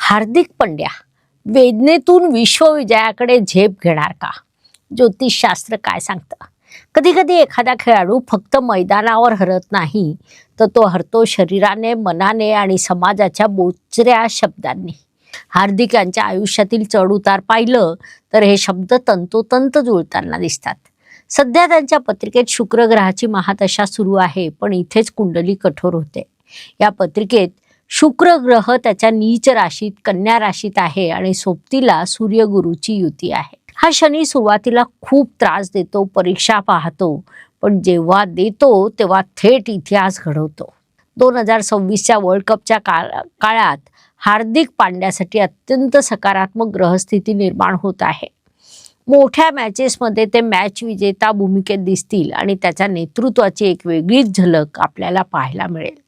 हार्दिक पंड्या वेदनेतून विश्वविजयाकडे झेप घेणार का? ज्योतिषशास्त्र काय सांगतं? कधी कधी एखादा खेळाडू फक्त मैदानावर हरत नाही, तर तो हरतो शरीराने, मनाने आणि समाजाच्या बोचऱ्या शब्दांनी. हार्दिक यांच्या आयुष्यातील चढ उतार पाहिलं तर हे शब्द तंतोतंत जुळताना दिसतात. सध्या त्यांच्या पत्रिकेत शुक्र ग्रहाची महादशा सुरू आहे, पण इथेच कुंडली कठोर होते. या पत्रिकेत शुक्र ग्रह त्याच्या नीच राशीत कन्या राशीत आहे आणि सोबतीला सूर्यगुरूची युती आहे. हा शनी सुरुवातीला खूप त्रास देतो, परीक्षा पाहतो, पण जेव्हा देतो तेव्हा थेट इतिहास घडवतो. 2026च्या वर्ल्ड कपच्या काळात हार्दिक पांड्यासाठी अत्यंत सकारात्मक ग्रहस्थिती निर्माण होत आहे. मोठ्या मॅचेसमध्ये ते मॅच विजेता भूमिकेत दिसतील आणि त्याच्या नेतृत्वाची एक वेगळीच झलक आपल्याला पाहायला मिळेल.